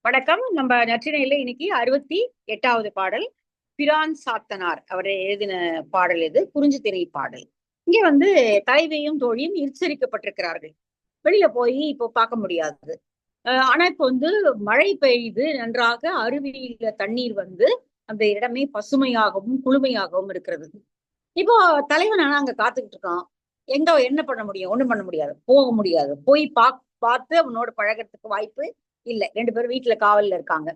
வணக்கம். நம்ம நற்றினையில இன்னைக்கு 68வது பாடல். பிரான் சாத்தனார் அவர் எழுதின பாடல் இது. குறிஞ்சி திணை பாடல். இங்க தலைவியும் தோழியும் எச்சரிக்கப்பட்டிருக்கிறார்கள். வெளியில போய் இப்போ பார்க்க முடியாது. ஆனா இப்ப மழை பெய்து நன்றாக அருவியில தண்ணீர் அந்த இடமே பசுமையாகவும் குளுமையாகவும் இருக்கிறது. இப்போ தலைவன் ஆனா அங்க காத்துக்கிட்டு இருக்கான். எங்க என்ன பண்ண முடியும்? ஒண்ணும் பண்ண முடியாது, போக முடியாது. போய் பார்த்து அவனோட பழகறதுக்கு வாய்ப்பு இல்ல. 2 பேரும் வீட்டுல காவல்ல இருக்காங்க.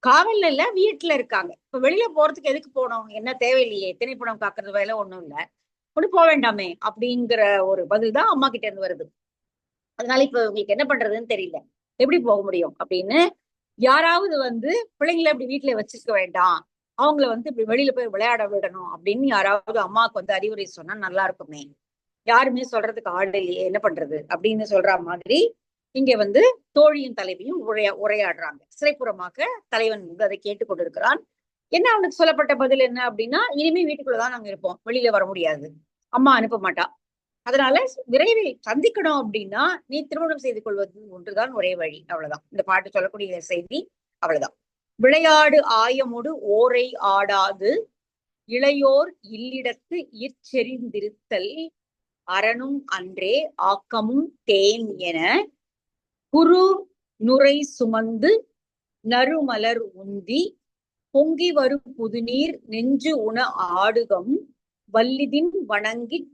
காவல்ல இல்ல, வீட்டுல இருக்காங்க. இப்ப வெளியில போறதுக்கு எதுக்கு போனோம்? என்ன தேவையில்லையே, திணைப்படம் காக்குறது வேலை ஒண்ணும் இல்ல, ஒண்ணு போக வேண்டாமே அப்படிங்கிற ஒரு பதில் தான் அம்மா கிட்ட இருந்து வருது. அதனால இப்ப உங்களுக்கு என்ன பண்றதுன்னு தெரியல, எப்படி போக முடியும் அப்படின்னு யாராவது பிள்ளைங்களை இப்படி வீட்டுல வச்சிருக்க வேண்டாம், அவங்கள இப்படி வெளியில போய் விளையாட விடணும் அப்படின்னு யாராவது அம்மாவுக்கு அறிவுரை சொன்னா நல்லா இருக்குமே. யாருமே சொல்றதுக்கு ஆள் இல்லையே, என்ன பண்றது அப்படின்னு சொல்ற மாதிரி இங்க தோழியும் தலைவியும் உரையாடுறாங்க. சிறைப்புறமாக தலைவன் அதை கேட்டுக் கொண்டிருக்கிறான். என்ன அவனுக்கு சொல்லப்பட்ட பதில் என்ன அப்படின்னா, இனிமே வீட்டுக்குள்ளதான் நாங்க இருப்போம், வெளியில வர முடியாது, அம்மா அனுப்ப மாட்டா. அதனால விரைவில் சந்திக்கணும் அப்படின்னா நீ திருமணம் செய்து கொள்வது ஒன்றுதான் ஒரே வழி. அவ்வளவுதான் இந்த பாட்டு சொல்லக்கூடிய செய்தி. அவ்வளவுதான். விளையாடு ஆயமுடு ஓரை ஆடாது இளையோர் இல்லிடத்து இற்செறிந்திருத்தல் அரணும் அன்றே ஆக்கமும் தேன் என குறு நுரை சுமந்து நறுமலர் உந்தி பொங்கி வரும் புதுநீர் நெஞ்சு உண ஆடுகம் வல்லிதின் வணங்கிச்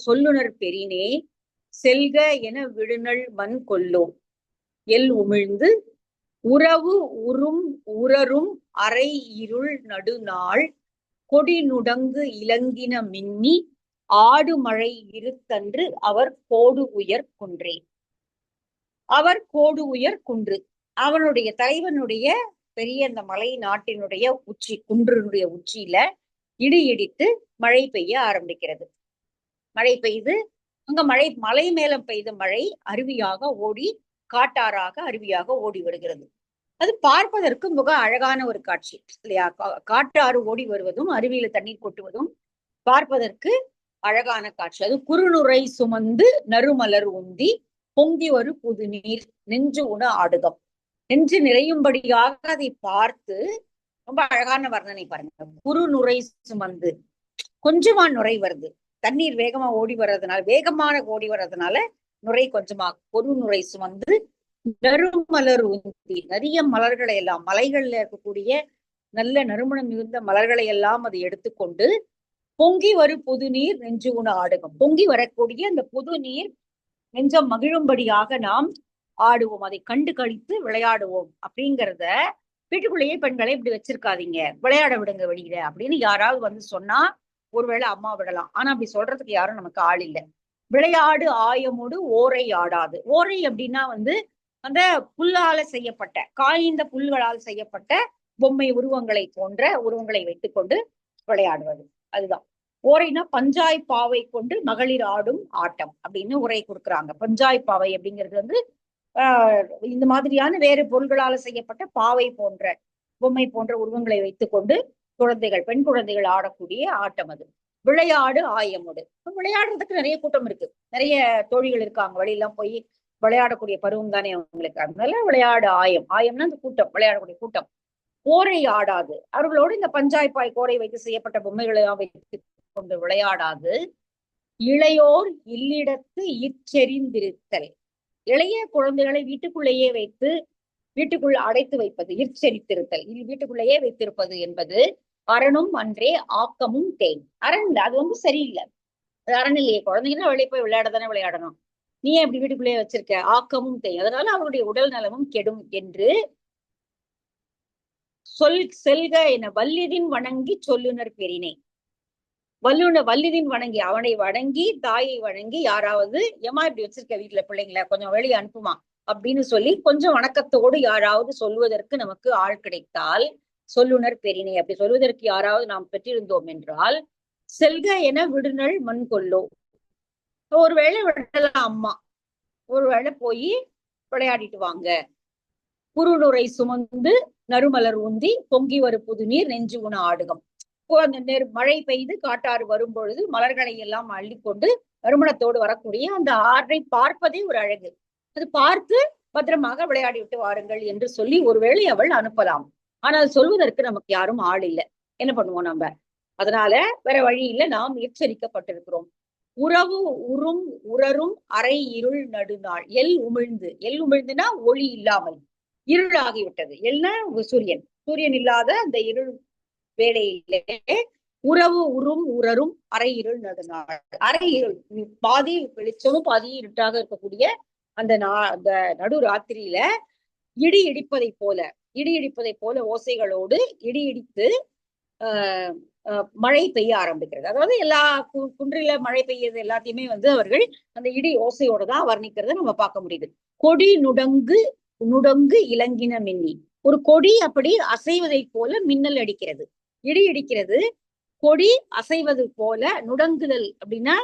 சொல்லுனர் பெரினே செல்க என விடுநள் மண் கொல்லோ எல் உமிழ்ந்து உறவு உறும் உரரும் அரை இருள் நடுநாள் கொடி நுடங்கு இலங்கின மின்னி ஆடு மழை இருத்தன்று அவர் கோடு உயர் குன்றே. அவர் கோடு உயர் குன்று, அவனுடைய தலைவனுடைய பெரிய அந்த மலை நாட்டினுடைய உச்சி, குன்றினுடைய உச்சியில இடி இடித்து மழை பெய்ய ஆரம்பிக்கிறது. மழை பெய்து அங்க மலை மேல பெய்த மழை அருவியாக ஓடி காட்டாறாக அருவியாக ஓடி வருகிறது. அது பார்ப்பதற்கு மிக அழகான ஒரு காட்சி இல்லையா? காட்டாறு ஓடி வருவதும் அருவியில தண்ணீர் கொட்டுவதும் பார்ப்பதற்கு அழகான காட்சி. அது குறுநுரை சுமந்து நறுமலர் உந்தி பொங்கி ஒரு புது நீர் நெஞ்சு உண ஆடுகம். நெஞ்சு நிறையும்படியாக அதை பார்த்து ரொம்ப அழகான வர்ணனை பாருங்க. குறுநுரை சுமந்து, கொஞ்சமா நுரை வருது, தண்ணீர் வேகமா ஓடி வர்றதுனால, வேகமான ஓடி வர்றதுனால நுரை கொஞ்சமா. குறுநுரை சுமந்து நறுமலர் உந்தி, நிறைய மலர்களை எல்லாம், மலைகள்ல இருக்கக்கூடிய நல்ல நறுமணம் மிகுந்த மலர்களை எல்லாம் அதை எடுத்துக்கொண்டு பொங்கி வரும் புது நீர் நெஞ்சு உண ஆடுகம், பொங்கி வரக்கூடிய அந்த புது நீர் நெஞ்சம் மகிழும்படியாக நாம் ஆடுவோம், அதை கண்டு கழித்து விளையாடுவோம் அப்படிங்கிறத வீட்டுக்குள்ளேயே பெண்களை இப்படி வச்சிருக்காதீங்க, விளையாட விடுங்க வெளியில அப்படின்னு யாராவது சொன்னா ஒருவேளை அம்மா விடலாம். ஆனா அப்படி சொல்றதுக்கு யாரும் நமக்கு ஆள் இல்லை. விளையாடு ஆயமுடு ஓரை ஆடாது. ஓரை அப்படின்னா அந்த புல்லால செய்யப்பட்ட, காய்ந்த புல்களால் செய்யப்பட்ட பொம்மை உருவங்களை போன்ற உருவங்களை வைத்துக்கொண்டு விளையாடுவது, அதுதான் ஓரைனா. பஞ்சாய் பாவை கொண்டு மகளிர் ஆடும் ஆட்டம் அப்படின்னு உரை கொடுக்குறாங்க. பஞ்சாய் பாவை அப்படிங்கிறது இந்த மாதிரியான வேறு பொருள்களால செய்யப்பட்ட பாவை போன்ற பொம்மை போன்ற உருவங்களை வைத்துக்கொண்டு குழந்தைகள், பெண் குழந்தைகள் ஆடக்கூடிய ஆட்டம் அது. விளையாடு ஆயமுடு. விளையாடுறதுக்கு நிறைய கூட்டம் இருக்கு, நிறைய தோழிகள் இருக்காங்க, வழியெல்லாம் போய் விளையாடக்கூடிய பருவம் தானே அவங்களுக்கு. அதனால விளையாடு ஆயம், ஆயம்னா அந்த கூட்டம், விளையாடக்கூடிய கூட்டம். கோரை ஆடாது, அவர்களோடு இந்த பஞ்சாய்ப்பாய் கோரை வைத்து செய்யப்பட்ட பொம்மைகளை வைத்து கொண்டு விளையாடாது. இளையோர் இல்லிடத்து இற்செறிந்திருத்தல், இளைய குழந்தைகளை வீட்டுக்குள்ளேயே வைத்து வீட்டுக்குள் அடைத்து வைப்பது, இற்செறித்திருத்தல், வீட்டுக்குள்ளேயே வைத்திருப்பது என்பது அரணும் அன்றே ஆக்கமும் தேன். அரண் இல்லை, அது சரியில்லை, அது அரண் இல்லையே. குழந்தைங்கன்னா வெளியே போய் விளையாடதானே விளையாடணும், நீ ஏன் அப்படி வீட்டுக்குள்ளேயே வச்சிருக்க? ஆக்கமும் தேன், அதனால அவருடைய உடல் நலமும் கெடும் என்று செல்க என வல்லிதின் வணங்கி சொல்லுனர் பெரினே. வல்லிதின் வணங்கி, அவனை வணங்கி, தாயை வணங்கி, யாராவது ஏமா இப்படி வச்சிருக்க வீட்டுல பிள்ளைங்களை, கொஞ்சம் வெளியே அனுப்புமா அப்படின்னு சொல்லி கொஞ்சம் வணக்கத்தோடு யாராவது சொல்வதற்கு நமக்கு ஆள் கிடைத்தால் சொல்லுனர் பெரினே. அப்படி சொல்வதற்கு யாராவது நாம் பெற்றிருந்தோம் என்றால் செல்க என விடுநள் மண் கொல்லோ. ஒருவேளை விடலாம் அம்மா, ஒருவேளை போய் விளையாடிட்டு வாங்க. குறுநுரை சுமந்து நறுமலர் உந்தி பொங்கி வரும் புது நீர் நெஞ்சு உண ஆடுகம். அந்த மழை பெய்து காட்டாறு வரும் பொழுது மலர்களை எல்லாம் அள்ளிக்கொண்டு நறுமணத்தோடு வரக்கூடிய அந்த ஆற்றை பார்ப்பதே ஒரு அழகு. அது பார்த்து பத்திரமாக விளையாடி விட்டு வாருங்கள் என்று சொல்லி ஒருவேளை அவள் அனுப்பலாம். ஆனால் சொல்வதற்கு நமக்கு யாரும் ஆள் இல்லை. என்ன பண்ணுவோம் நம்ம? அதனால வேற வழி இல்லை, நாம் எச்சரிக்கப்பட்டிருக்கிறோம். உறவு உறும் உரரும் அரை இருள் நடுநாள். எல் உமிழ்ந்து, எல் உமிழ்ந்துனா ஒளி இல்லாமல் இருளாகிவிட்டது. எல்னா சூரியன், சூரியன் இல்லாத அந்த இருள் வேளையிலே உறவு உறும் உரரும் அரை இருள் நடுநாள். அரை இருள், பாதி வெளிச்சமும் பாதி இருட்டாக இருக்கக்கூடிய அந்த அந்த நடு ராத்திரியில இடி இடிப்பதை போல, இடி இடிப்பதை போல ஓசைகளோடு இடி இடித்து மழை பெய்ய ஆரம்பிக்கிறது. அதாவது எல்லா குன்றில மழை பெய்யறது எல்லாத்தையுமே அவர்கள் அந்த இடி ஓசையோட தான் வர்ணிக்கிறத நம்ம பார்க்க முடியுது. கொடி நுடங்கு நுடங்கு இலங்கின மின்னி, ஒரு கொடி அப்படி அசைவதை போல மின்னல் அடிக்கிறது, இடி இடிக்கிறது, கொடி அசைவது போல. நுடங்குதல் அப்படின்னா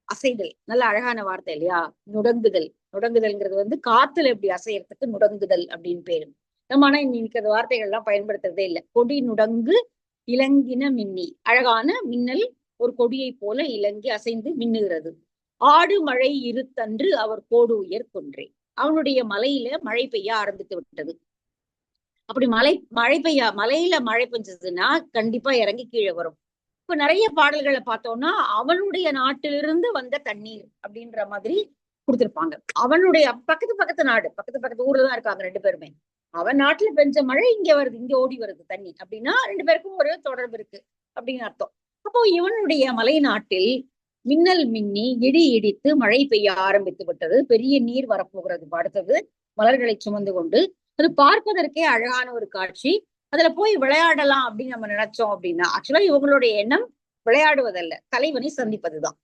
அசைதல், நல்ல அழகான வார்த்தை இல்லையா? நுடங்குதல், நுடங்குதல்ங்கிறது காத்துல எப்படி அசையறதுக்கு நுடங்குதல் அப்படின்னு பேரு. நம்ம ஆனா இன்னைக்கு அந்த வார்த்தைகள் எல்லாம் பயன்படுத்துறதே இல்லை. கொடி நுடங்கு இலங்கின மின்னி, அழகான மின்னல் ஒரு கொடியை போல இலங்கி அசைந்து மின்னுகிறது. ஆடு மழை இருத்தன்று அவர் கோடு உயர் கொன்றே, அவனுடைய மலையில மழை பெய்ய ஆரம்பித்து விட்டது. அப்படி மழை பெய்ய, மலையில மழை பெஞ்சதுன்னா கண்டிப்பா இறங்கி கீழே வரும். இப்ப நிறைய பாடல்களை பார்த்தோம்னா அவனுடைய நாட்டிலிருந்து வந்த தண்ணீர் அப்படின்ற மாதிரி கொடுத்திருப்பாங்க. அவனுடைய பக்கத்து நாடு, பக்கத்து ஊர்ல தான் இருக்காங்க ரெண்டு பேருமே. அவன் நாட்டுல பெஞ்ச மழை இங்க வருது, இங்க ஓடி வருது தண்ணி அப்படின்னா ரெண்டு பேருக்கும் ஒரு தொடர்பு இருக்கு அப்படின்னு அர்த்தம். அப்போ இவனுடைய மலை நாட்டில் மின்னல் மின்னி இடி இடித்து மழை பெய்ய ஆரம்பித்து விட்டது. பெரிய நீர் வரப்போகிறது அடுத்தது, மலர்களை சுமந்து கொண்டு. அது பார்ப்பதற்கே அழகான ஒரு காட்சி. அதுல போய் விளையாடலாம் அப்படின்னு நம்ம நினைச்சோம் அப்படின்னா ஆக்சுவலா இவங்களுடைய எண்ணம் விளையாடுவதல்ல, தலைவனை சந்திப்பதுதான்.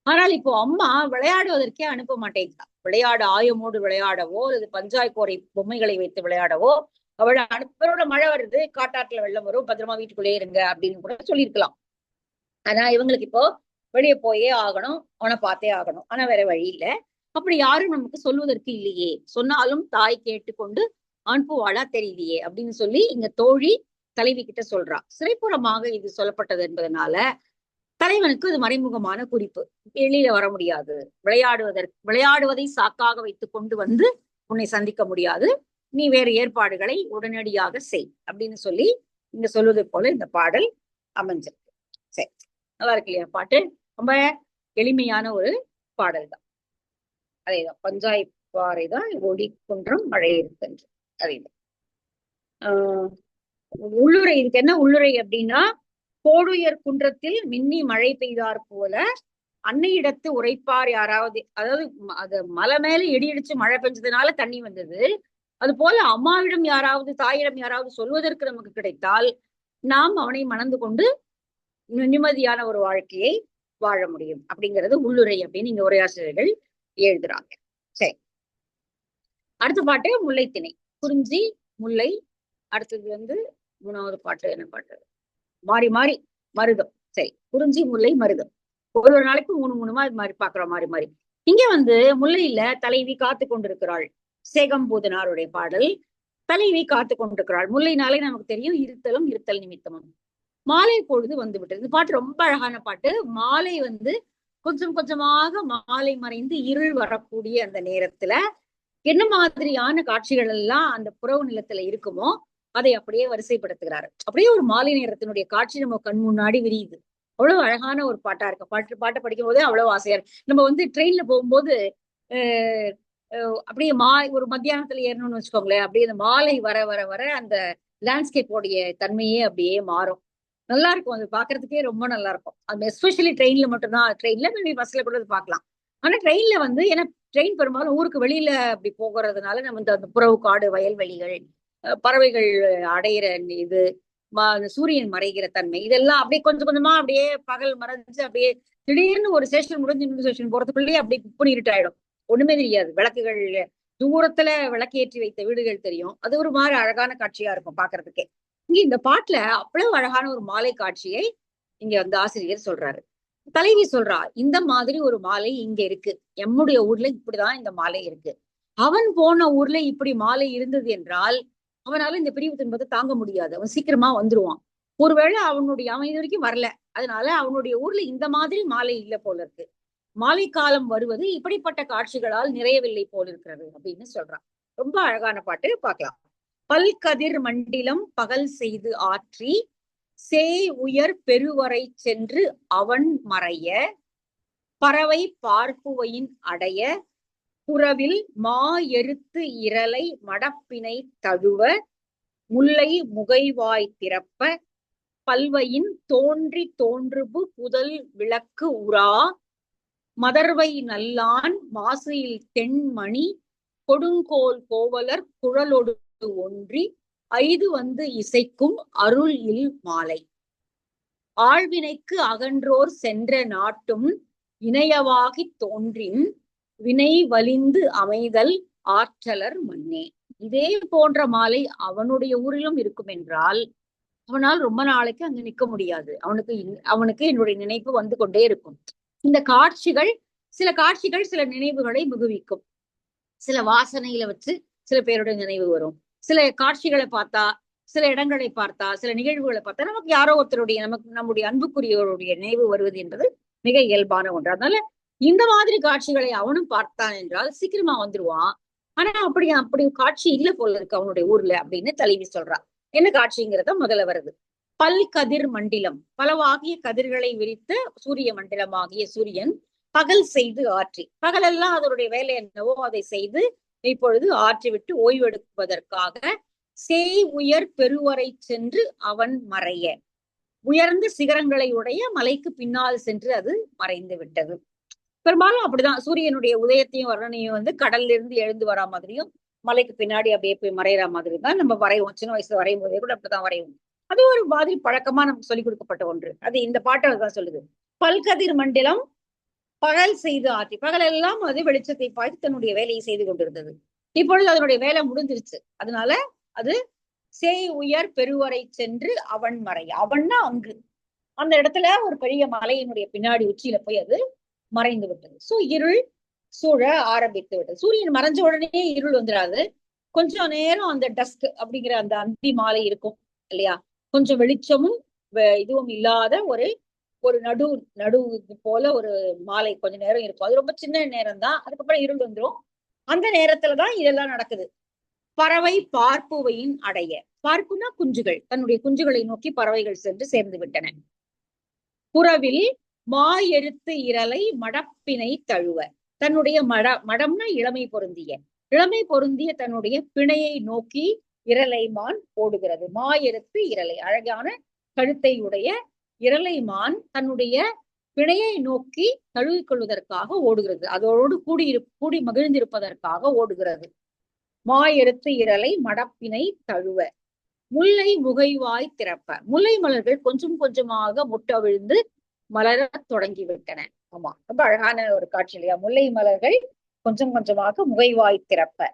ஆனால் இப்போ அம்மா விளையாடுவதற்கே அனுப்ப மாட்டேங்கிறா. விளையாட ஆயமோடு விளையாடவோ அல்லது பஞ்சாய் கோரை பொம்மைகளை வைத்து விளையாடவோ அவளை அனுப்பரோட மழை வருது, காட்டாற்றுல வெள்ளம் வரும், பத்திரமா வீட்டுக்குள்ளே இருங்க அப்படின்னு கூட சொல்லியிருக்கலாம். ஆனா இவங்களுக்கு இப்போ வெளியே போயே ஆகணும், அவனை பார்த்தே ஆகணும். ஆனா வேற வழி இல்லை. அப்படி யாரும் நமக்கு சொல்வதற்கு இல்லையே, சொன்னாலும் தாய் கேட்டுக்கொண்டு அனுப்புவாளா தெரியலையே அப்படின்னு சொல்லி இங்க தோழி தலைவி கிட்ட சொல்றா. சிறைப்புறமாக இது சொல்லப்பட்டது என்பதனால தலைவனுக்கு இது மறைமுகமான குறிப்பு. வெளியில வர முடியாது, விளையாடுவதை சாக்காக வைத்துக் கொண்டு உன்னை சந்திக்க முடியாது, நீ வேறு ஏற்பாடுகளை உடனடியாக செய் அப்படின்னு சொல்லி இங்க சொல்வது போல இந்த பாடல் அமைஞ்சிருக்கு. சரி, நல்லா இருக்கு இல்லையா பாட்டு? ரொம்ப எளிமையான ஒரு பாடல் தான். அதேதான், பஞ்சாய் பாறை தான் ஒடி குன்றம் மழை இருக்குன்று. அதேதான் உள்ளுரை. இதுக்கு என்ன உள்ளுரை அப்படின்னா, கோடுயர் குன்றத்தில் மின்னி மழை பெய்தார் போல அன்னையிடத்து உரைப்பார் யாராவது, அதாவது அது மலை மேல இடி இடிச்சு மழை பெஞ்சதுனால தண்ணி வந்தது, அது போல அம்மாவிடம் யாராவது தாயிடம் யாராவது சொல்வதற்கு நமக்கு கிடைத்தால் நாம் அவனை மணந்து கொண்டு நிம்மதியான ஒரு வாழ்க்கையை வாழ முடியும் அப்படிங்கிறது உள்ளுரை அப்படின்னு இங்க உரையாசிரியர்கள் எழுதுறாங்க. சரி, அடுத்த பாட்டு முல்லைத்திணை. குறிஞ்சி முல்லை. அடுத்தது மூணாவது பாட்டு என்ன பாட்டு? மாறி மாறி மருதம். சரி, குறிஞ்சி முல்லை மருதம். ஒரு நாளைக்கு மூணுமா இது மாதிரி பாக்குற மாறி. இங்க முல்லையில தலைவி காத்து கொண்டிருக்கிறாள். சேகம்பூதனாருடைய பாடல். தலைவி காத்து கொண்டிருக்கிறாள். முல்லைனாலே நமக்கு தெரியும், இருத்தலும் இருத்தல் நிமித்தமும். மாலை பொழுது வந்து விட்டது. இந்த பாட்டு ரொம்ப அழகான பாட்டு. மாலை கொஞ்சம் கொஞ்சமாக மாலை மறைந்து இருள் வரக்கூடிய அந்த நேரத்துல என்ன மாதிரியான காட்சிகள் எல்லாம் அந்த புறவு நிலத்துல இருக்குமோ அதை அப்படியே வரிசைப்படுத்துகிறாரு. அப்படியே ஒரு மாலை நேரத்தினுடைய காட்சி நம்ம கண் முன்னாடி விரியுது. அவ்வளவு அழகான ஒரு பாட்டா இருக்கு. பாட்டை படிக்கும் போதே அவ்வளவு ஆசையா இருக்கு. நம்ம ட்ரெயின்ல போகும்போது அப்படியே ஒரு மத்தியானத்துல ஏறணும்னு வச்சுக்கோங்களேன், அப்படியே அந்த மாலை வர வர வர அந்த லேண்ட்ஸ்கேப்போடைய தன்மையே அப்படியே மாறும். நல்லா இருக்கும், அது பாக்குறதுக்கே ரொம்ப நல்லா இருக்கும். அது எஸ்பெஷலி ட்ரெயின்ல மட்டும்தான். ட்ரெயின்ல மேபி பஸ்ல கூட பார்க்கலாம். ஆனா ட்ரெயின்ல ஏன்னா ட்ரெயின் பெரும்பாலும் ஊருக்கு வெளியில அப்படி போகிறதுனால நம்ம அந்த புறவு காடு, வயல்வெளிகள், பறவைகள் அடையிற இது, சூரியன் மறைகிற தன்மை, இதெல்லாம் அப்படியே கொஞ்சம் கொஞ்சமா அப்படியே பகல் மறைஞ்சு அப்படியே திடீர்னு ஒரு ஸ்டேஷன் முடிஞ்சு இன்னொரு ஸ்டேஷன் போறதுக்குள்ளேயே அப்படியே குப்புனு இருட்டாயிடும். ஒண்ணுமே தெரியாது. விளக்குகள் தூரத்துல விளக்கேற்றி வைத்த வீடுகள் தெரியும். அது ஒரு மாதிரி அழகான காட்சியா இருக்கும் பாக்குறதுக்கே. இங்க இந்த பாட்டுல அவ்வளவு அழகான ஒரு மாலை காட்சியை இங்க ஆசிரியர் சொல்றாரு. தலைவி சொல்றா, இந்த மாதிரி ஒரு மாலை இங்க இருக்கு, எம்முடைய ஊர்ல இப்படிதான் இந்த மாலை இருக்கு. அவன் போன ஊர்ல இப்படி மாலை இருந்தது என்றால் அவனால இந்த பிரிவு துன்பத்தை தாங்க முடியாது, அவன் சீக்கிரமா வந்துருவான். ஒருவேளை அவன் இது வரைக்கும் வரல, அதனால அவனுடைய ஊர்ல இந்த மாதிரி மாலை இல்ல போல இருக்கு. மாலை காலம் வருவது இப்படிப்பட்ட காட்சிகளால் நிறையவில்லை போல இருக்கிறது அப்படின்னு சொல்றான். ரொம்ப அழகான பாட்டு, பார்க்கலாம். பல்கதிர் மண்டிலம் பகல் செய்து ஆற்றி சேய் உயர் பெருவரை சென்று அவன் மறைய பறவை பார்ப்புவையின் அடைய புறவில் மா எருத்து இரலை மடப்பினை தழுவ முல்லை முகைவாய் திறப்ப பல்வையின் தோன்றி தோன்றுபு புதல் விளக்கு உரா மதர்வை நல்லான் மாசியில் தென்மணி கொடுங்கோல் கோவலர் குழலொடு ஒன்றி ஐது வந்து இசைக்கும் அருள் இல் மாலை ஆழ்வினைக்கு அகன்றோர் சென்ற நாட்டும் இணையவாகி தோன்றின் வினை வலிந்து அமைதல் ஆற்றலர் மண்ணே. இதே போன்ற மாலை அவனுடைய ஊரிலும் இருக்கும் என்றால் அவனால் ரொம்ப நாளைக்கு அங்க நிற்க முடியாது. அவனுக்கு என்னுடைய நினைப்பு வந்து கொண்டே இருக்கும். இந்த காட்சிகள், சில காட்சிகள் சில நினைவுகளை மிகுவிக்கும். சில வாசனையில வச்சு சில பேருடைய நினைவு வரும். சில காட்சிகளை பார்த்தா, சில இடங்களை பார்த்தா, சில நிகழ்வுகளை பார்த்தா நமக்கு யாரோ ஒருத்தருடைய நம்முடைய அன்புக்குரியவருடைய நினைவு வருவது என்பது மிக இயல்பான ஒன்று. அதனால இந்த மாதிரி காட்சிகளை அவனும் பார்த்தான் என்றால் சீக்கிரமா வந்துருவான். ஆனா அப்படி காட்சி இல்ல போல இருக்கு அவனுடைய ஊர்ல அப்படின்னு தலைவி சொல்றான். என்ன காட்சிங்கிறத முதல்ல வருது. பல் கதிர் மண்டிலம், பலவாகிய கதிர்களை விரித்த சூரிய மண்டலமாகிய சூரியன் பகல் செய்து ஆற்றி, பகலெல்லாம் அதனுடைய வேலை என்னவோ அதை செய்து இப்பொழுது ஆற்றிவிட்டு ஓய்வெடுப்பதற்காக சேய் உயர் பெருவரை சென்று அவன் மறைய, உயர்ந்த சிகரங்களை உடைய மலைக்கு பின்னால் சென்று அது மறைந்து விட்டது. பெரும்பாலும் அப்படிதான் சூரியனுடைய உதயத்தையும் வர்ணனையும் வந்து கடல்ல இருந்து எழுந்து வரா மாதிரியும் மலைக்கு பின்னாடி அப்படியே போய் மறைகிற மாதிரி தான் நம்ம வரைவோம். சின்ன வயசுல வரையும் போதே கூட அப்படிதான் வரைவோம். அது ஒரு மாதிரி பழக்கமா நமக்கு சொல்லிக் கொடுக்கப்பட்ட ஒன்று. அது இந்த பாட்டை தான் சொல்லுது. பல்கதிர் மண்டலம் பகல் செய்து ஆற்றி, பகல் எல்லாம் அது வெளிச்சத்தை பார்த்து தன்னுடைய வேலையை செய்து கொண்டிருந்தது. இப்பொழுது அதனுடைய வேலை முடிஞ்சிருச்சு. அதனால அது சேய் உயர் பெருவரை சென்று அவன் மறைய, அவன்னா அங்கு அந்த இடத்துல ஒரு பெரிய மலையினுடைய பின்னாடி உச்சியில போய் அது மறைந்து விட்டது. சோ இருள் சூழ ஆரம்பித்து விட்டது. சூரியன் மறைஞ்ச உடனே இருள் வந்துடாது. கொஞ்சம் நேரம் அந்த டஸ்க் அப்படிங்கிற அந்த அந்தி மாலை இருக்கும் இல்லையா, கொஞ்சம் வெளிச்சமும் இதுவும் இல்லாத ஒரு ஒரு நடு போல ஒரு மாலை கொஞ்ச நேரம் இருக்கும். அது ரொம்ப சின்ன நேரம் தான். அதுக்கப்புறம் இருள் வந்துடும். அந்த நேரத்துலதான் இதெல்லாம் நடக்குது. பறவை பார்ப்புவையின் அடைய, பார்ப்புனா குஞ்சுகள், தன்னுடைய குஞ்சுகளை நோக்கி பறவைகள் சென்று சேர்ந்து விட்டன. புறவில் மா எருத்து இரலை மடப்பினை தழுவ, தன்னுடைய மடம்னா இளமை பொருந்திய தன்னுடைய பிணையை நோக்கி இரலை மான் ஓடுகிறது. மா எருத்து இரலை, அழகான கழுத்தை உடைய இரலை மான் தன்னுடைய பிணையை நோக்கி தழுவிக்கொள்வதற்காக ஓடுகிறது. அதோடு கூடி மகிழ்ந்திருப்பதற்காக ஓடுகிறது. மா எருத்து இரலை மடப்பினை தழுவ முல்லை முகைவாய் திறப்ப, முல்லை மலர்கள் கொஞ்சம் கொஞ்சமாக முட்டவிழ்ந்து மலர தொடங்கி விட்டன. ஆமா, ரொம்ப அழகான ஒரு காட்சி இல்லையா? முல்லை மலர்கள் கொஞ்சம் கொஞ்சமாக முகைவாய் திறப்ப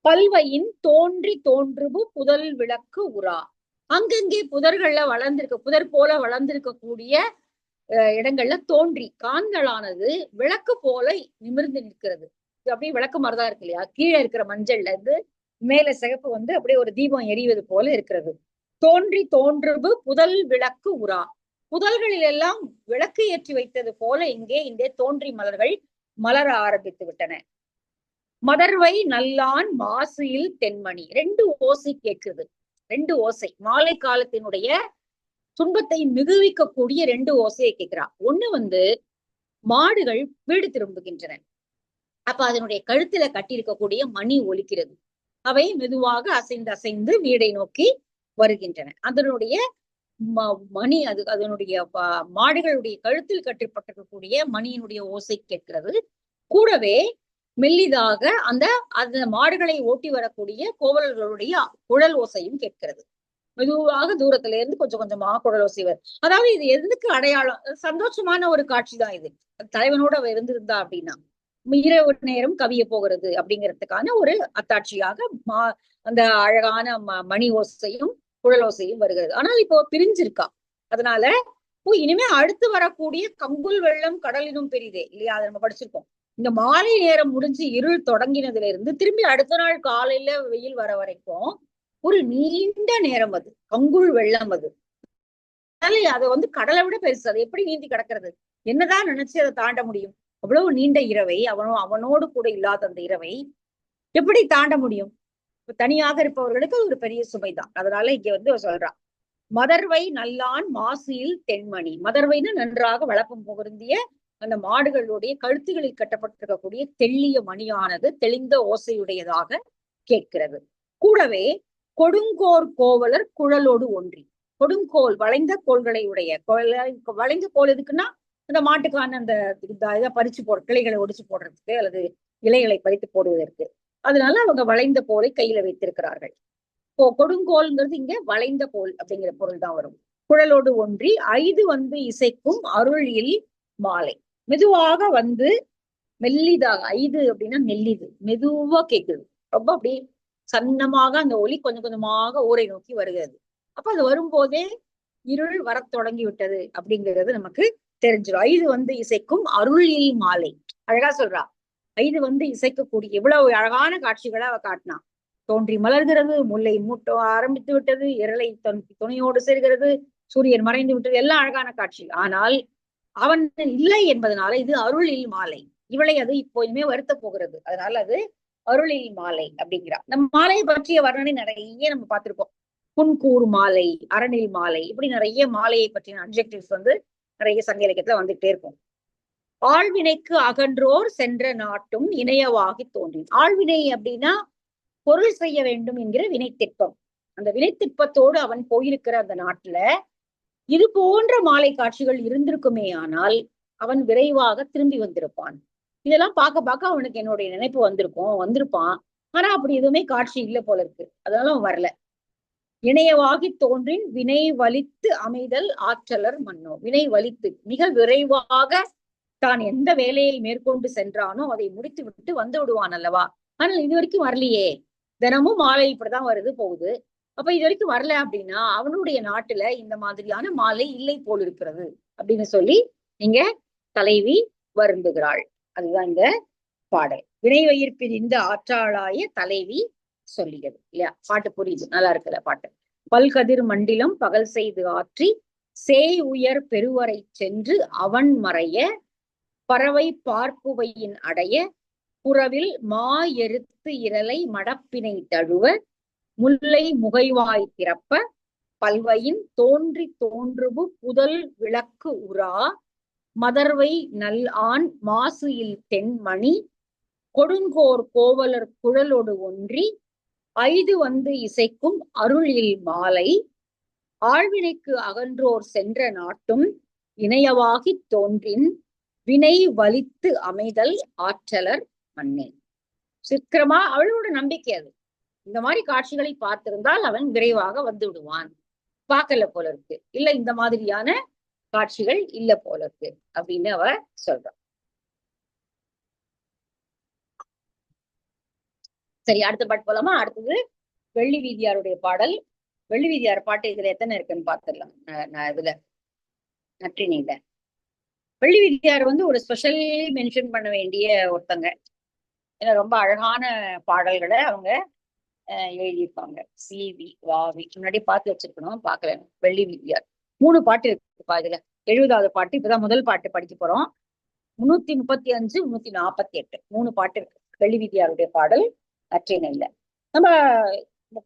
பல்வையின் தோன்றி தோன்றுபு புதல் விளக்கு உரா, அங்கங்கே புதர்கள்ல புதர் போல வளர்ந்திருக்கக்கூடிய இடங்கள்ல தோன்றி காந்தளானது விளக்கு போல நிமிர்ந்து நிற்கிறது. இது அப்படியே விளக்கு மாதிரிதான் இருக்கு இல்லையா? கீழே இருக்கிற மஞ்சள்ல இருந்து மேல சிகப்பு வந்து அப்படியே ஒரு தீபம் எரிவது போல இருக்கிறது. தோன்றி தோன்றுபு புதல் விளக்கு உரா, புதல்களில் எல்லாம் விளக்கு ஏற்றி வைத்தது போல இங்கே தோன்றி மலர்கள் மலர ஆரம்பித்து விட்டன. மதர்வை நல்லான் மாசியில் தென்மணி, ரெண்டு ஓசை கேட்குது. ரெண்டு ஓசை, மாலை காலத்தினுடைய துன்பத்தை மிகுவிக்கக்கூடிய ரெண்டு ஓசையை கேட்கிறா. ஒண்ணு வந்து மாடுகள் வீடு திரும்புகின்றன. அப்ப அதனுடைய கழுத்துல கட்டியிருக்கக்கூடிய மணி ஒலிக்கிறது. அவை மெதுவாக அசைந்து வீடை நோக்கி வருகின்றன. அதனுடைய மணி, அதனுடைய மாடுகளுடைய கழுத்தில் கட்டப்பட்டிருக்கக்கூடிய மணியினுடைய ஓசை கேட்கிறது. கூடவே மெல்லிதாக அந்த மாடுகளை ஓட்டி வரக்கூடிய கோவலர்களுடைய குழல் ஓசையும் கேட்கிறது. மெதுவாக தூரத்துல இருந்து கொஞ்சம் கொஞ்சமாக குழல் ஓசை வரும். அதாவது இது எதுக்கு அடையாளம்? சந்தோஷமான ஒரு காட்சி தான் இது. தலைவனோட இருந்திருந்தா அப்படின்னா இரவு நேரம் கவிய போகிறது அப்படிங்கிறதுக்கான ஒரு அத்தாட்சியாக அந்த அழகான மணி ஓசையும் குழல் ஓசையும் வருகிறது. ஆனால் இப்போ பிரிஞ்சிருக்கா. அதனால இனிமே அடுத்து வரக்கூடிய கங்குல் வெள்ளம் கடலினும் பெரிதே இல்லையா, அதை நம்ம படிச்சிருக்கோம். இந்த மாலை நேரம் முடிஞ்சு இருள் தொடங்கினதுல இருந்து திரும்பி அடுத்த நாள் காலையில வெயில் வர வரைக்கும் ஒரு நீண்ட நேரம் அது கங்குல் வெள்ளம். அது அதை வந்து கடலை விட பெருசு. அது எப்படி நீந்தி கிடக்கிறது? என்னதான் நினைச்சு அதை தாண்ட முடியும்? அவ்வளவு நீண்ட இரவை அவனோடு கூட இல்லாத அந்த இரவை எப்படி தாண்ட முடியும்? தனியாக இருப்பவர்களுக்கு ஒரு பெரிய சுமைதான். அதனால இங்க வந்து சொல்றான், மதர்வை நல்லான் மாசியில் தென்மணி. மதர்வைன்னு நன்றாக வளப்பம் பொருந்திய அந்த மாடுகளுடைய கழுத்துகளில் கட்டப்பட்டிருக்கக்கூடிய தெள்ளிய மணியானது தெளிந்த ஓசையுடையதாக கேட்கிறது. கூடவே கொடுங்கோர் கோவலர் குழலோடு ஒன்றி. கொடுங்கோல் வளைந்த கோள்களை உடைய வளைந்த கோல் எதுக்குன்னா அந்த மாட்டுக்கான அந்த இதை பறிச்சு போட, கிளைகளை ஒடிச்சு போடுறதுக்கு அல்லது இலைகளை பறித்து போடுவதற்கு. அதனால அவங்க வளைந்த கோலை கையில வைத்திருக்கிறார்கள். இப்போ கொடுங்கோல்ங்கிறது இங்க வளைந்த கோல் அப்படிங்கிற பொருள் தான் வரும். குழலோடு ஒன்றி ஐது வந்து இசைக்கும் அருளில் மாலை. மெதுவாக வந்து மெல்லிதாக, ஐது அப்படின்னா மெல்லிது, மெதுவா கேட்குது. ரொம்ப அப்படி சன்னமாக அந்த ஒலி கொஞ்சம் கொஞ்சமாக ஊரை நோக்கி வருகிறது. அப்ப அது வரும்போதே இருள் வரத் தொடங்கி விட்டது அப்படிங்கிறது நமக்கு தெரிஞ்சிடும். ஐது வந்து இசைக்கும் அருளில் மாலை. அழகா சொல்றா, ஐது வந்து இசைக்கக்கூடிய இவ்வளவு அழகான காட்சிகளை அவ காட்டினா. தோன்றி மலர்கிறது, முல்லை மூட்ட ஆரம்பித்து விட்டது, இரளை துணையோடு சேர்கிறது, சூரியன் மறைந்து விட்டது, எல்லாம் அழகான காட்சி. ஆனால் அவன் இல்லை என்பதனால இது அருளில் மாலை. இவளை அது இப்போ இனிமே வருத்த போகிறது. அதனால அது அருளில் மாலை அப்படிங்கிறா. நம்ம மாலையை பற்றிய வர்ணனை நிறைய நம்ம பார்த்திருக்கோம். புன்கூர் மாலை, அரணில் மாலை, இப்படி நிறைய மாலையை பற்றின அப்ஜெக்டிவ்ஸ் வந்து நிறைய சங்க இலக்கியத்துல வந்துகிட்டே இருக்கும். ஆழ்வினைக்கு அகன்றோர் சென்ற நாட்டும் இணையவாகி தோன்றின். ஆழ்வினை அப்படின்னா பொருள் செய்ய வேண்டும் என்கிற வினைத்திற்பம். அந்த வினைத்திற்பத்தோடு அவன் போயிருக்கிற அந்த நாட்டுல இது போன்ற மாலை காட்சிகள் இருந்திருக்குமே ஆனால் அவன் விரைவாக திரும்பி வந்திருப்பான். இதெல்லாம் பார்க்க பார்க்க அவனுக்கு என்னுடைய நினைப்பு வந்திருப்பான். ஆனா அப்படி எதுவுமே காட்சி இல்லை போல இருக்கு. அதனால அவன் வரல. இணையவாகி தோன்றின் வினை வலித்து அமைதல் ஆற்றலர் மன்னோ. வினை வலித்து மிக விரைவாக தான் எந்த வேலையை மேற்கொண்டு சென்றானோ அதை முடித்து விட்டு வந்து விடுவான் அல்லவா. ஆனால் இது வரைக்கும் வரலையே. தினமும் மாலை இப்படிதான் வருது போகுது. அப்ப இது வரைக்கும் வரல அப்படின்னா அவனுடைய நாட்டுல இந்த மாதிரியான மாலை இல்லை போல் இருக்கிறது அப்படின்னு சொல்லி இங்க தலைவி வருந்துகிறாள். அதுதான் இந்த பாடல். வினை வயிற்பில் இந்த ஆற்றாளாய தலைவி சொல்லியது இல்லையா. பாட்டு புரியுது, நல்லா இருக்குல்ல பாட்டு. பல்கதிர் மண்டிலம் பகல் செய்து ஆற்றி சேய் உயர் பெருவரை சென்று அவன் மறைய பறவை பார்ப்புவையின் அடைய புறவில் மா எருத்து இரலை மடப்பினை தழுவ முல்லை முகைவாய் திறப்ப பல்வையின் தோன்றி தோன்றுபு புதல் விளக்கு உரா மதர்வை நல் ஆண் மாசு இல் தென்மணி கொடுங்கோர் கோவலர் குழலோடு ஒன்றி ஐது வந்து இசைக்கும் அருளில் மாலை ஆழ்வினைக்கு அகன்றோர் சென்ற நாட்டும் இணையவாகி தோன்றின் வினை வலித்து அமைதல் ஆற்றலர் மண்ணே. சீக்கிரமா அவளோட நம்பிக்கை அது. இந்த மாதிரி காட்சிகளை பார்த்திருந்தால் அவன் விரைவாக வந்து விடுவான். பார்க்கல போல இருக்கு, இல்ல இந்த மாதிரியான காட்சிகள் இல்ல போல இருக்கு அப்படின்னு அவ சொல்றான். சரி, அடுத்த பாட்டு போலாமா? அடுத்தது வெள்ளி வீதியாருடைய பாடல். வெள்ளி வீதியார் பாட்டு இதுல எத்தனை இருக்குன்னு பாத்துடலாம். நான் இதுல நற்றினியில வெள்ளி வீதியார் வந்து ஒரு ஸ்பெஷல் மென்ஷன் பண்ண வேண்டிய ஒருத்தங்க. ஏன்னா ரொம்ப அழகான பாடல்களை அவங்க எழுதியிருப்பாங்க. சிவி வாவி முன்னாடி பார்த்து வச்சிருக்கணும், பார்க்கல. வெள்ளி வீதியார் 3 பாட்டு இருக்குப்பா இதுல. 70வது பாட்டு இப்பதான் முதல் பாட்டு படிக்க போறோம். 335, 348 3 பாட்டு இருக்கு வெள்ளி வீதியாருடைய பாடல் நற்றினையில. நம்ம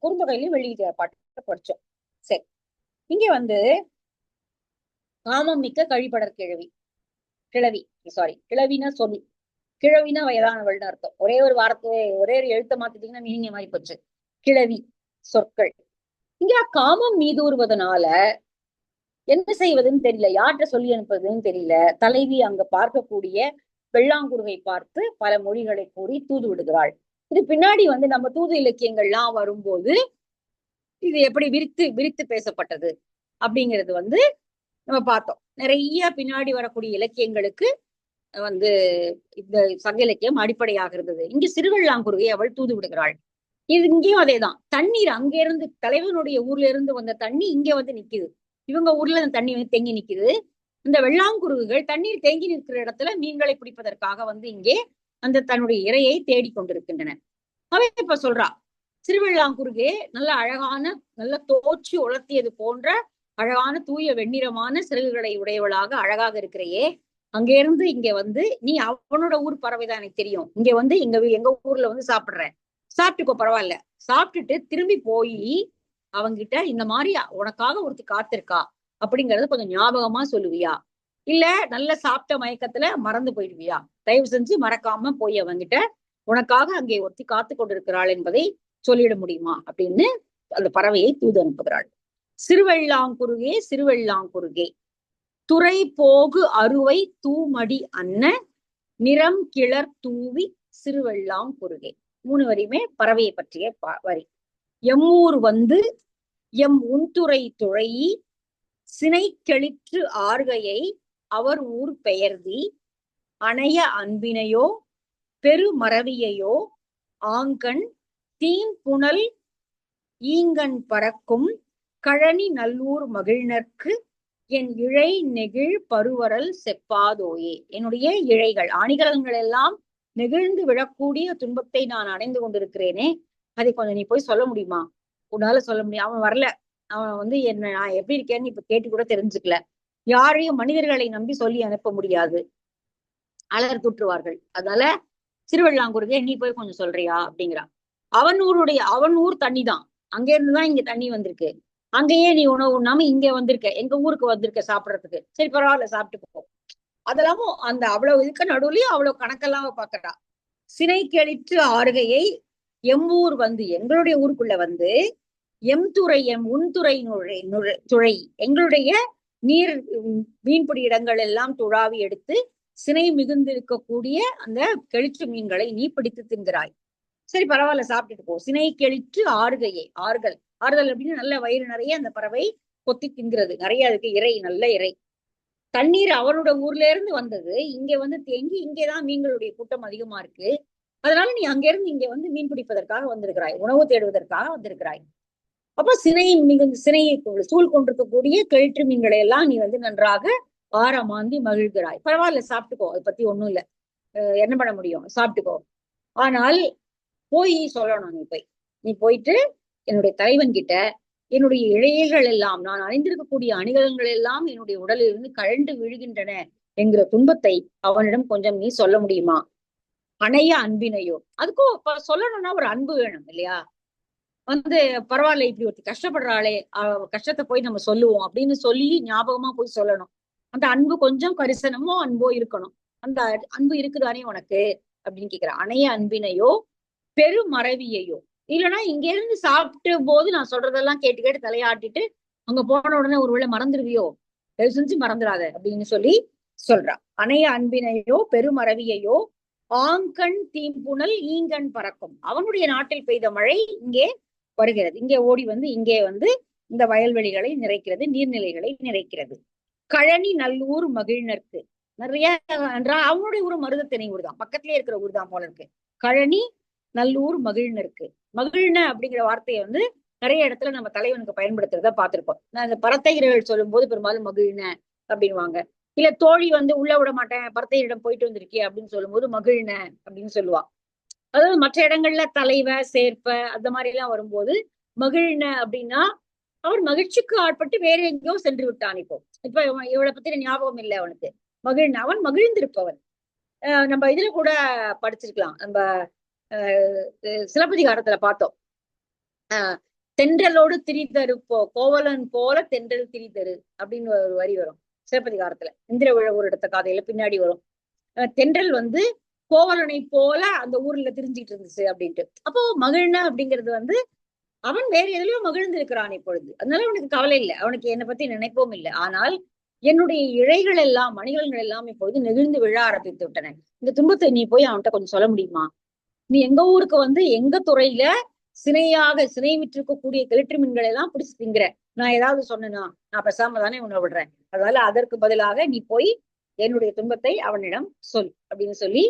குறுந்தொகையிலையும் வெள்ளி வீதியார் பாட்டு படிச்சோம். சரி, இங்க வந்து காமம் மிக்க கழிப்படர் கிழவினா சொல்லி, கிழவினா வயதானவள்னு அர்த்தம். ஒரே ஒரு வார்த்தை, ஒரே ஒரு எழுத்த மாத்திட்டீங்கன்னா மீனிங்க மாதிரி போச்சு. கிழவி சொற்கள். இங்க காமம் மீதூறுவதனால என்ன செய்வதுன்னு தெரியல, யார்கிட்ட சொல்லி அனுப்புறதுன்னு தெரியல. தலைவி அங்க பார்க்கக்கூடிய வெள்ளாங்குருவை பார்த்து பல மொழிகளை கூறி தூது விடுகிறாள். இது பின்னாடி வந்து நம்ம தூது இலக்கியங்கள்லாம் வரும்போது இது எப்படி விரித்து விரித்து பேசப்பட்டது அப்படிங்கிறது வந்து நம்ம பார்த்தோம். நிறைய பின்னாடி வரக்கூடிய இலக்கியங்களுக்கு வந்து இந்த சங்க இலக்கியம் அடிப்படையாக இருந்தது. இங்க சிறுவெள்ளாங்குருவை அவள் தூது விடுகிறாள். இது இங்கேயும் அதேதான். தண்ணீர் அங்க இருந்து தலைவனுடைய ஊர்ல இருந்து வந்த தண்ணி இங்க வந்து நிக்குது. இவங்க ஊர்ல அந்த தண்ணி வந்து தேங்கி நிக்குது. இந்த வெள்ளாங்குருகுகள் தண்ணீர் தேங்கி நிற்கிற இடத்துல மீன்களை பிடிப்பதற்காக வந்து இங்கே அந்த தன்னுடைய இரையை தேடிக்கொண்டிருக்கின்றன. அவன் இப்ப சொல்றா, சிறுவெள்ளாங்குருகே நல்ல அழகான, நல்ல தோச்சி உலர்த்தியது போன்ற அழகான தூய வெண்ணிறமான சிறகுகளை உடையவளாக அழகாக இருக்கிறையே, அங்க இருந்து இங்க வந்து நீ அவனோட ஊர் பறவைதான் எனக்கு தெரியும், இங்க வந்து எங்க ஊர்ல வந்து சாப்பிடுற, சாப்பிட்டுக்கோ பரவாயில்ல. சாப்பிட்டுட்டு திரும்பி போய் அவங்கிட்ட இந்த மாதிரி உனக்காக ஒருத்தி காத்திருக்கா அப்படிங்கறத கொஞ்சம் ஞாபகமா சொல்லுவியா? இல்ல நல்ல சாப்பிட்ட மயக்கத்துல மறந்து போயிடுவியா? தயவு செஞ்சு மறக்காம போய் அவங்கிட்ட உனக்காக அங்கே ஒருத்தி காத்து கொண்டிருக்கிறாள் என்பதை சொல்லிட முடியுமா அப்படின்னு அந்த பறவையை தூது அனுப்புகிறாள். சிறுவெள்ளாங்குருகே சிறுவெள்ளாங்குருகே, துறை போகு அறுவை தூமடி அன்ன நிறம் கிளர் தூவி சிறுவெள்ளாங்குருகே. 3 வரியுமே பறவையை பற்றிய வரி. எம்மூர் வந்து எம் உன்துறை துழையி சினை கெளிற்று ஆர்கையை அவர் ஊர் பெயர்தி அணைய அன்பினையோ பெரு மறவியையோ ஆங்கண் தீன் புனல் ஈங்கண் பறக்கும் கழனி நல்லூர் மகிழ்நர்க்கு என் இழை நெகிழ் பருவரல் செப்பாதோயே. என்னுடைய இழைகள் ஆணிகலன்கள் எல்லாம் நெகிழ்ந்து விழக்கூடிய துன்பத்தை நான் அடைந்து கொண்டிருக்கிறேனே, அதை கொஞ்சம் நீ போய் சொல்ல முடியுமா? உன்னால சொல்ல முடியும். அவன் வரல. அவன் வந்து என்ன நான் எப்படி இருக்கேன்னு இப்ப கேட்டு கூட தெரிஞ்சுக்கல. யாரையும் மனிதர்களை நம்பி சொல்லி அனுப்ப முடியாது, அலர் தூற்றுவார்கள். அதனால சிறுவெள்ளாங்குருகே நீ போய் கொஞ்சம் சொல்றியா அப்படிங்கிறான். அவன் ஊர் தண்ணி தான், அங்க இருந்துதான் இங்க தண்ணி வந்திருக்கு. அங்கேயே நீ உணவு உண்ணாம இங்க வந்திருக்க, எங்க ஊருக்கு வந்திருக்க சாப்பிடறதுக்கு. சரி பரவாயில்ல, சாப்பிட்டு போ. அதெல்லாமும் அந்த அவ்வளவு இதுக்கு நடுவுலயும் அவ்வளவு கணக்கெல்லாம் பாக்குறா. சினை கெளிற்று ஆறுகையை எம்மூர் வந்து எங்களுடைய ஊருக்குள்ள வந்து எம்துறை எம் உன்துறை துறை எங்களுடைய நீர் மீன்பிடி இடங்கள் எல்லாம் துழாவி எடுத்து சினை மிகுந்து இருக்கக்கூடிய அந்த கெளிற்று மீன்களை நீ பிடித்து தின்கிறாய். சரி பரவாயில்ல, சாப்பிட்டுட்டு போ. சினை கெளிற்று ஆறுகையை, ஆறுதல் அப்படின்னு நல்ல வயிறு நிறைய அந்த பறவை கொத்தி தின்கிறது. நிறைய அதுக்கு இறை, நல்ல இறை. தண்ணீர் அவரோட ஊர்ல இருந்து வந்தது, இங்க வந்து தேங்கி இங்கேதான் மீன்களுடைய கூட்டம் அதிகமா இருக்கு. அதனால நீ அங்க இருந்து இங்க வந்து மீன் பிடிப்பதற்காக வந்திருக்கிறாய், உணவு தேடுவதற்காக வந்திருக்கிறாய். அப்ப சினையை சூழ் கொண்டிருக்கக்கூடிய கெளிற்று மீன்களை எல்லாம் நீ வந்து நன்றாக ஆரமாந்தி மகிழ்கிறாய். பரவாயில்ல, சாப்பிட்டுக்கோ, அதை பத்தி ஒண்ணும் இல்ல, என்ன பண்ண முடியும், சாப்பிட்டுக்கோ. ஆனால் போய் சொல்லணும், நீ போயிட்டு என்னுடைய தலைவன் கிட்ட என்னுடைய இழையல்கள் எல்லாம், நான் அணிந்திருக்கக்கூடிய அணிகலன்கள் எல்லாம் என்னுடைய உடலில் இருந்து கழண்டு விழுகின்றன என்கிற துன்பத்தை அவனிடம் கொஞ்சம் நீ சொல்ல முடியுமா? அணைய அன்பினையோ, அதுக்கும் சொல்லணும்னா ஒரு அன்பு வேணும் இல்லையா? வந்து பரவாயில்ல, இப்படி ஒருத்தி கஷ்டப்படுறாளே, கஷ்டத்தை போய் நம்ம சொல்லுவோம் அப்படின்னு சொல்லி ஞாபகமா போய் சொல்லணும். அந்த அன்பு கொஞ்சம் கரிசனமோ அன்போ இருக்கணும். அந்த அன்பு இருக்குதானே உனக்கு அப்படின்னு கேட்கிற. அணைய அன்பினையோ பெரு மறவியையோ, இல்லைன்னா இங்க இருந்து சாப்பிட்டு போது நான் சொல்றதெல்லாம் கேட்டு கேட்டு தலையாட்டிட்டு அங்க போன உடனே ஒருவேளை மறந்துடுவியோ, தயவு செஞ்சு மறந்துடாத அப்படின்னு சொல்லி சொல்றா. அணைய அன்பினையோ பெருமறவியையோ ஆங்கண் தீம்புணல் ஈங்கண் பறக்கும். அவனுடைய நாட்டில் பெய்த மழை இங்கே வருகிறது, இங்கே ஓடி வந்து இங்கே வந்து இந்த வயல்வெளிகளை நிறைக்கிறது, நீர்நிலைகளை நிறைக்கிறது. கழனி நல்லூர் மகிழ்நர்க்கு, நிறைய அவனுடைய ஊர் மருதத்திணை ஊர் தான், பக்கத்திலே இருக்கிற ஊர் தான் போல இருக்கு. கழனி நல்லூர் மகிழ்நர்க்கு. மகிழ்ன அப்படிங்கிற வார்த்தையை வந்து நிறைய இடத்துல நம்ம தலைவனுக்கு பயன்படுத்துறத பார்த்திருப்போம். நான் இந்த பரத்தையர்கள் சொல்லும் போது பெரும்பாலும் மகிழ்ன அப்படின்வாங்க. இல்ல தோழி வந்து உள்ள விட மாட்டேன், பரத்தையரிடம் போயிட்டு வந்திருக்கே அப்படின்னு சொல்லும் போது மகிழ்ன அப்படின்னு சொல்லுவா. அதாவது மற்ற இடங்கள்ல தலைவ சேர்ப்ப அந்த மாதிரி எல்லாம் வரும்போது மகிழ்ன அப்படின்னா அவர் மகிழ்ச்சிக்கு ஆட்பட்டு வேற எங்கேயோ சென்று விட்டான். இப்ப இவளை பத்தின ஞாபகம் இல்லை அவனுக்கு. மகிழ்ன, அவன் மகிழ்ந்திருப்பவன். நம்ம இதுல கூட படிச்சிருக்கலாம், நம்ம சிலப்பதிகாரத்துல பார்த்தோம். தென்றலோடு திரிதரு கோவலன் போல தென்றல் திரிதரு அப்படின்னு ஒரு வரி வரும் சிலப்பதிகாரத்துல. இந்திர ஒரு இடத்த காதையில பின்னாடி வரும். தென்றல் வந்து கோவலனை போல அந்த ஊர்ல திரிஞ்சிட்டு இருந்துச்சு அப்படின்ட்டு. அப்போ மகிழ்ன அப்படிங்கிறது வந்து அவன் வேற எதுலயோ மகிழ்ந்து இருக்கிறான் இப்பொழுது, அதனால அவனுக்கு கவலை இல்லை, அவனுக்கு என்னை பத்தி நினைப்போம் இல்லை. ஆனால் என்னுடைய இழைகள் எல்லாம் மணிகலன்கள் எல்லாம் இப்பொழுது நெகிழ்ந்து விழ ஆரம்பித்து விட்டன. இந்த துன்பத்தை நீ போய் அவன்கிட்ட கொஞ்சம் சொல்ல முடியுமா? நீ எங்க ஊருக்கு வந்து எங்க துறையில சினை விட்டிருக்கக்கூடிய கிளற்று மீன்களை எல்லாம் பிடிச்சு திங்கிற, நான் ஏதாவது சொன்னா நான் பேசாம தானே உன்னை விடுறேன். அதனால அதற்கு பதிலாக நீ போய் என்னுடைய துன்பத்தை அவனிடம் சொல் அப்படின்னு சொல்லி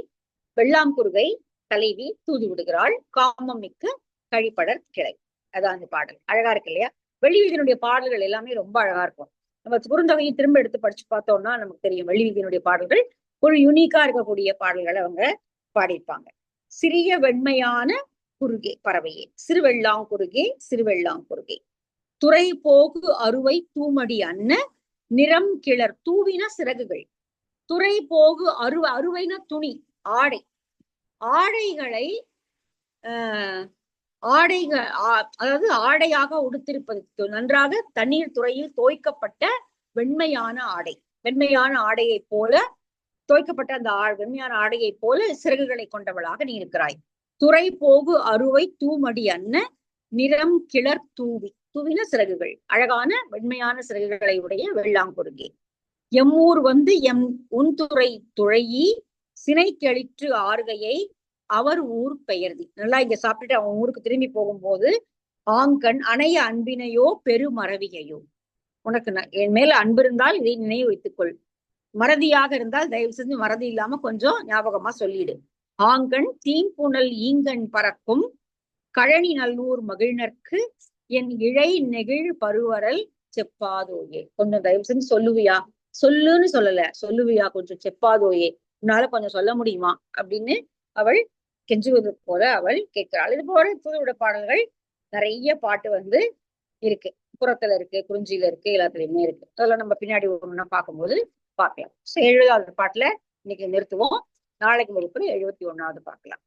வெள்ளாங்குருகை தலைவி தூது விடுகிறாள். காமம் மிக்க கழிப்படர் கிளை. அதான் அந்த பாடல் அழகா இருக்கு இல்லையா? வெள்ளிவீதியினுடைய பாடல்கள் எல்லாமே ரொம்ப அழகா இருக்கும். நம்ம குறுந்தொகையை திரும்ப எடுத்து படிச்சு பார்த்தோம்னா நமக்கு தெரியும் வெள்ளிவீதியினுடைய பாடல்கள் ஒரு யூனிக்கா இருக்கக்கூடிய பாடல்களை அவங்க பாடியிருப்பாங்க. சிறிய வெண்மையான குறுகே பறவையே, சிறுவெள்ளாங்குருகே சிறுவெள்ளாங்குருகே, துறை போகு அறுவை தூமடி அன்ன நிறம் கிளர், தூவின சிறகுகள், துறை போகு அறுவைன துணி, ஆடை, ஆடைகளை ஆஹ் ஆடைகள் அதாவது ஆடையாக உடுத்திருப்பது நன்றாக தண்ணீர் துறையில் தோய்க்கப்பட்ட வெண்மையான ஆடை. வெண்மையான ஆடையை போல தோய்க்கப்பட்ட அந்த வெண்மையான ஆடையை போல சிறகுகளை கொண்டவளாக நீ இருக்கிறாய். துறை போகு அறுவை தூமடி அன்ன நிறம் கிளர் தூவி. தூவின சிறகுகள், அழகான வெண்மையான சிறகுகளை உடைய வெள்ளாங்குருகே. எம்மூர் வந்து உன்துறை துழையி சினை கெளிற்று ஆறுகையை அவர் ஊர் பெயர்தி. நல்லா இங்க சாப்பிட்டுட்டு அவன் ஊருக்கு திரும்பி போகும்போது, ஆங்கண் அணைய அன்பினையோ பெருமறவியையோ. உனக்கு என் மேல அன்பு இருந்தால் இதை நினைவு வைத்துக்கொள். மறதியாக இருந்தால் தயவு செஞ்சு மறதி இல்லாம கொஞ்சம் ஞாபகமா சொல்லிடு. ஆங்கண் தீம்புணல் ஈங்கண் பறக்கும் கழனி நல்லூர் மகிழ்நர்க்கு என் இழை நெகிழ் பருவரல் செப்பாதோயே. கொஞ்சம் தயவு செஞ்சு சொல்லுவியா? சொல்லுன்னு சொல்லல, சொல்லுவியா கொஞ்சம் செப்பாதோயே, உன்னால கொஞ்சம் சொல்ல முடியுமா அப்படின்னு அவள் கெஞ்சுவது போல அவள் கேட்கிறாள். இது போல புதுவிட பாடல்கள் நிறைய பாட்டு வந்து இருக்கு. புறத்துல இருக்கு, குறிஞ்சியில இருக்கு, எல்லாத்துலயுமே இருக்கு. அதெல்லாம் நம்ம பின்னாடி ஒண்ணு பார்க்கும்போது பார்க்கலாம். 70வது பாட்டுல இன்னைக்கு நிறுத்துவோம். நாளைக்கு வகுப்புல 71வது பார்க்கலாம்.